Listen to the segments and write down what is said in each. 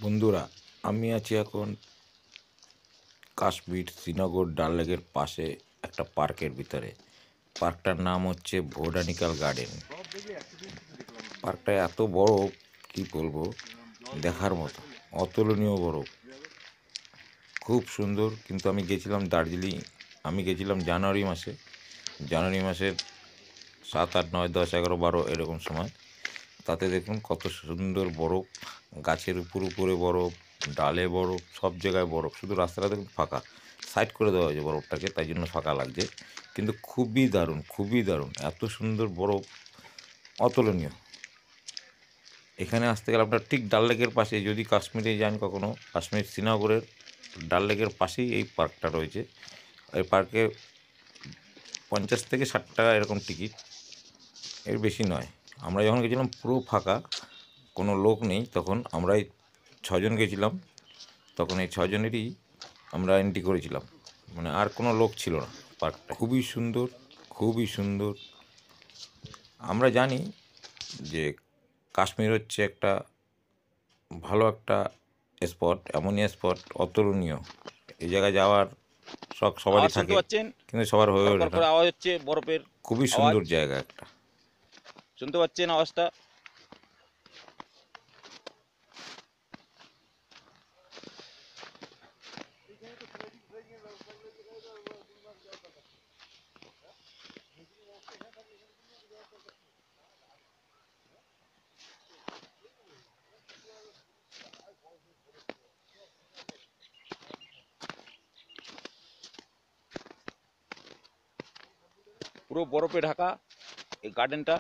বন্ধুরা, আমি আছি এখন কাশ্মীর শ্রীনগর ডাল লেকের পাশে একটা পার্কের ভিতরে। পার্কটার নাম হচ্ছে বোটানিক্যাল গার্ডেন। পার্কটা এত বড়, কি বলবো, দেখার মতো, অতুলনীয় বড়, খুব সুন্দর। কিন্তু আমি গেছিলাম দার্জিলিং, আমি গেছিলাম জানুয়ারি মাসের 7, 8, 9, 10, 11, 12 এরকম সময়। তাতে দেখুন কত সুন্দর বরফ, গাছের উপরে বরফ, ডালে বরফ, সব জায়গায় বরফ। শুধু রাস্তাটা দেখুন ফাঁকা, সাইড করে দেওয়া হয়েছে বরফটাকে, তাই জন্য ফাঁকা লাগছে। কিন্তু খুবই দারুণ, খুবই দারুণ, এত সুন্দর বরফ, অতুলনীয়। এখানে আসতে গেলে আপনার ঠিক ডাল লেকের পাশে, যদি কাশ্মীরে যান কখনো, কাশ্মীর শ্রীনগরের ডাল লেকের পাশেই এই পার্কটা রয়েছে। এই পার্কে 50 থেকে 60 টাকা এরকম টিকিট, এর বেশি নয়। আমরা যখন গেছিলাম পুরো ফাঁকা, কোনো লোক নেই। তখন আমরা 6 জন গেছিলাম, তখন এই 6 জনেরই আমরা এন্ট্রি করেছিলাম, মানে আর কোনো লোক ছিল না। পার্কটা খুবই সুন্দর, খুবই সুন্দর। আমরা জানি যে কাশ্মীর হচ্ছে একটা ভালো একটা স্পট, এমনই স্পট অতুলনীয়। এই জায়গায় যাওয়ার শখ সবারই আওয়াজ শুনতে থাকে, পাচ্ছেন? কিন্তু সবার হয়ে ওঠে খড়খড় না। করে আওয়াজ হচ্ছে বরফের খুবই আওয়াজ। সুন্দর জায়গা একটা। শুনতে পাচ্ছেন আওয়াজটা? পুরো বরফে ঢাকা এই গার্ডেনটা।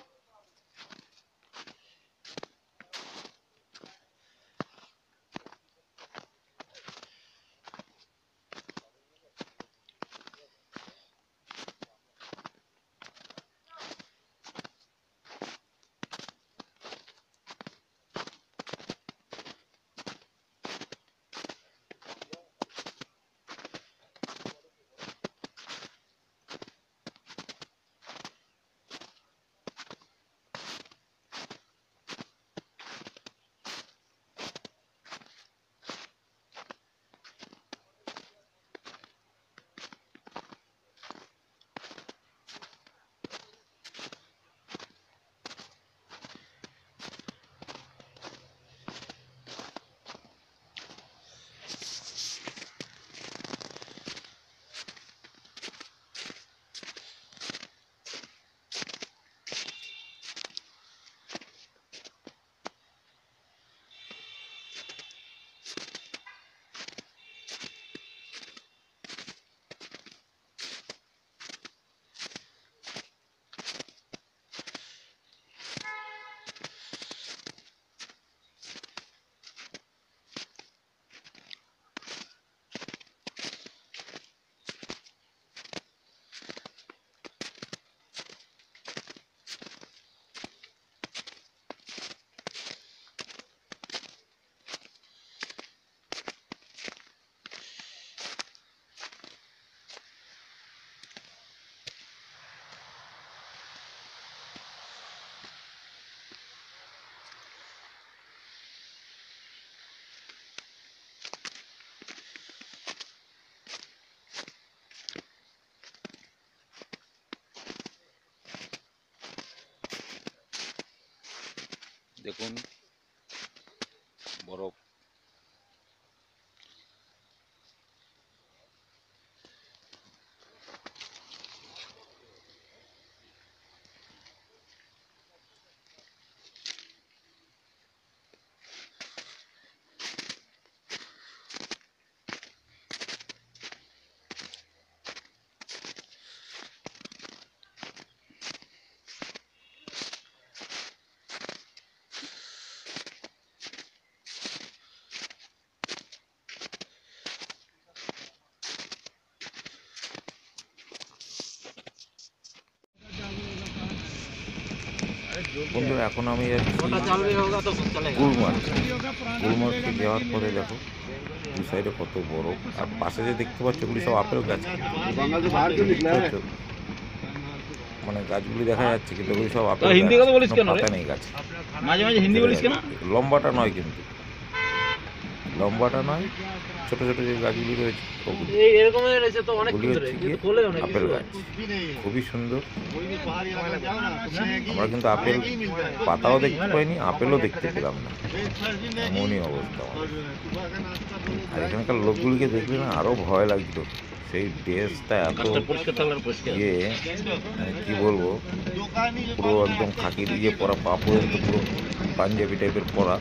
দেখুন বরফ। বন্ধুরা, এখন আমি যাচ্ছি গুলমার্গে যাওয়ার পরে দেখো দু সাইডে কত বরফ, আর পাশে যে দেখতে পাচ্ছ ওগুলি সব আপেল গাছ। মানে গাছগুলি দেখা যাচ্ছে, কিন্তু ওগুলি সব আপেল হিন্দি গাছ, কথা বলিস কেন রে? কোনো পাতা নেই গাছে। মাঝে মাঝে হিন্দি বলিস কেন? লম্বাটা নয় কিন্তু। লম্বাটা নয়, ছোট ছোট যে গাছগুলি রয়েছে ওগুলি, ওগুলি হচ্ছে গিয়ে আপেল গাছ, খুবই সুন্দর। আমরা কিন্তু আপেল পাতাও দেখতে পাইনি, আপেলও দেখতে পেলাম না, এমনই অবস্থা আমাদের। আর এখানকার লোকগুলিকে দেখলে না আরও ভয় লাগছিল, সেই ড্রেসটা এত ইয়ে, মানে কী বলবো, পুরো একদম খাকি দিয়ে পরা, পা পর্যন্ত পুরো পাঞ্জাবি টাইপের পরা।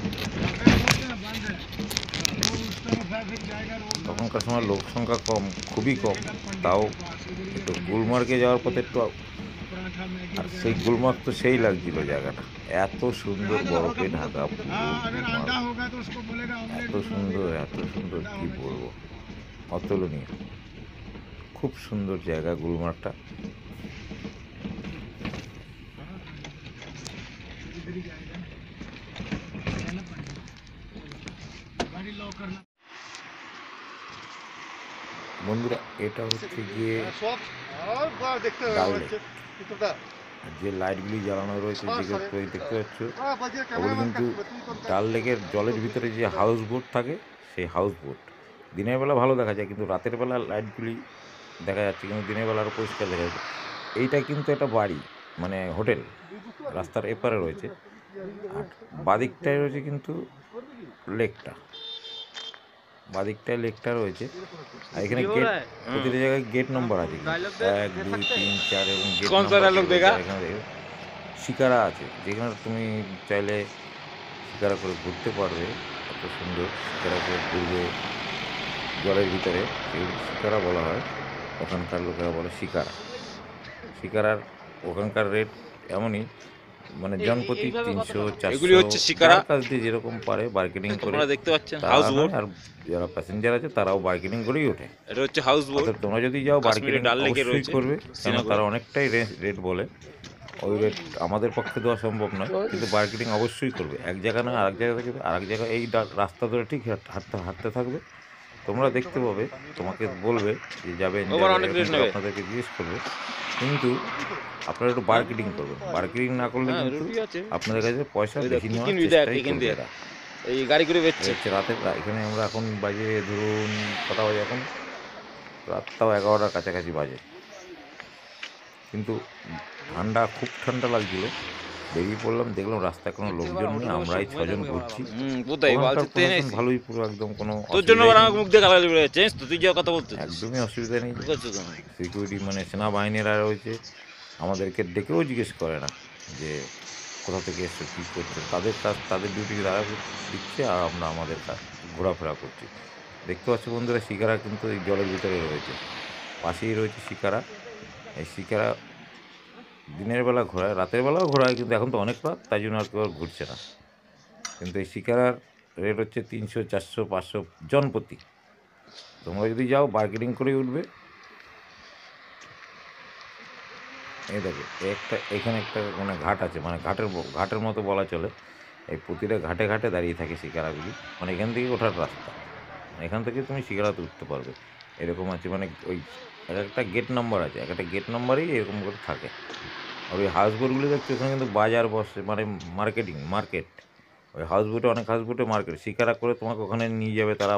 তখনকার সময় লোক সংখ্যা কম, খুবই কম, তাও একটু গুলমার্গে যাওয়ার পথে একটু, আর সেই গুলমার্গ তো সেই লাগছিল জায়গাটা, এত সুন্দর বরফে ঢাকা এত সুন্দর এত সুন্দর, কি বলবো, অতুলনীয়, খুব সুন্দর জায়গা গুলমার্গটা। বন্ধুরা, এটা হচ্ছে গিয়ে ডাল লেক। যে লাইটগুলি জ্বালানো রয়েছে, যেগুলো দেখতে পাচ্ছ, ওগুলো কিন্তু ডাল লেকের জলের ভিতরে যে হাউস বোট থাকে, সেই হাউস বোট। দিনের বেলা ভালো দেখা যায়, কিন্তু রাতের বেলা লাইটগুলি দেখা যাচ্ছে, কিন্তু দিনের বেলা আরও পরিষ্কার দেখা যাচ্ছে। এইটা কিন্তু একটা বাড়ি, মানে হোটেল, রাস্তার এপারে রয়েছে, আর বাদিকটায় রয়েছে কিন্তু লেকটা, বাদিকটায় লেকটা রয়েছে। আর এখানে গেট, প্রতিটা জায়গায় গেট নম্বর আছে, 1 2 3 4 এবং গেট নম্বর। এখানে শিকারা আছে, যেখানে তুমি চাইলে শিকারা করে ঘুরতে পারবে, এত সুন্দর শিকারা করে ঘুরবে জলের ভিতরে, সেগুলি শিকারা বলা হয়। ওখানকার লোকেরা বলে শিকারা। শিকারার ওখানকার রেট এমনই, মানে জনপ্রতি 300 এগুলি 400, হচ্ছে শিকারা। যার কাছ দিয়ে যেরকম পারে বার্গেনিং করে তোমরা দেখতে পাচ্ছেন তারা হাউস বোট, নেয়, আর যারা প্যাসেঞ্জার আছে তারাও বার্গেনিং করেই ওঠে। এটা হচ্ছে হাউস বোট। অর্থাৎ তোমরা যদি যাও কাশ্মীরে বার্গেনিং ডাল লেকে অবশ্যই রয়েছে, করবে, কারণ শ্রীনগর। তারা অনেকটাই রেট বলে, ওই রেট আমাদের পক্ষে দেওয়া সম্ভব নয়, কিন্তু বার্গেনিং অবশ্যই করবে। এক জায়গা নয় আরেক জায়গা থেকে আরেক জায়গায়, এই রাস্তা ধরে ঠিক হাঁটতে থাকবে, তোমরা দেখতে পাবে, তোমাকে বলবে যে যাবে, ওভার অনেক রেট নেবে, আপনাদেরকে জিজ্ঞেস করবে, কিন্তু আপনারা একটু বার্গেনিং করবেন। বার্গেনিং না করলে কিন্তু রুটি আছে। আপনাদের কাছে পয়সা বেশি নেওয়ার কিনবি দেখ, চেষ্টাই এখান করবে দিয়ে এরা। এই গাড়ি করে বেচছে। হচ্ছে রাতের, এখানে আমরা এখন বাজে ধরুন কটা বাজে, এখন রাতটাও 11টার কাছাকাছি বাজে, কিন্তু ঠান্ডা, খুব ঠান্ডা লাগছিল। বেরিয়ে পড়লাম, দেখলাম রাস্তায় কোনো লোকজন নেই, আমরাই 6 জন ঘুরছি। কোথায় ওখানকার বালতিতে প্রশাসন এনেছি ভালোই, পুরো একদম কোনো তোর জন্য অসুবিধাই আমার নেই, মুখ দিয়ে গালাগালি বেড়ে যাচ্ছে, তো তুই যে কথা বলছিস একদমই অসুবিধা নেই। করছো তুমি। সিকিউরিটি মানে সেনাবাহিনীরা রয়েছে, আমাদেরকে ডেকেও জিজ্ঞেস করে না যে কোথা থেকে এসছো, কী করছো। তাদের কাজ, তাদের ডিউটি তারা দিচ্ছে, আর আমরা আমাদের কাজ ঘোরাফেরা করছি। দেখতে পাচ্ছ বন্ধুরা, শিকারা কিন্তু এই জলের ভিতরে রয়েছে, পাশেই রয়েছে শিকারা। এই শিকারা দিনের বেলা ঘোরায়, রাতের বেলাও ঘোরায়, কিন্তু এখন তো অনেক রাত, তাই জন্য আর কেউ আর ঘুরছে না। কিন্তু এই শিকারার রেট হচ্ছে 300 400 500 জনপ্রতি। তোমরা যদি যাও বার্গেনিং করেই উঠবে। এই দেখো, এখানে একটা মানে ঘাট আছে, মানে ঘাটের মতো বলা চলে। এই প্রতিটা ঘাটে ঘাটে দাঁড়িয়ে থাকে শিকারাগুলি, মানে এখান থেকে ওঠার রাস্তা, এখান থেকে তুমি শিকারাতে উঠতে পারবে, এরকম আছে। মানে ওই একটা গেট নাম্বার আছে, একটা গেট নাম্বারেই এরকম করে থাকে। আর ওই হাউস বোটগুলি দেখছো, ওখানে কিন্তু বাজার বসে, মানে মার্কেট। ওই হাউস বোটে, অনেক হাউস বোটে মার্কেট, শিকারা করে তোমাকে ওখানে নিয়ে যাবে তারা।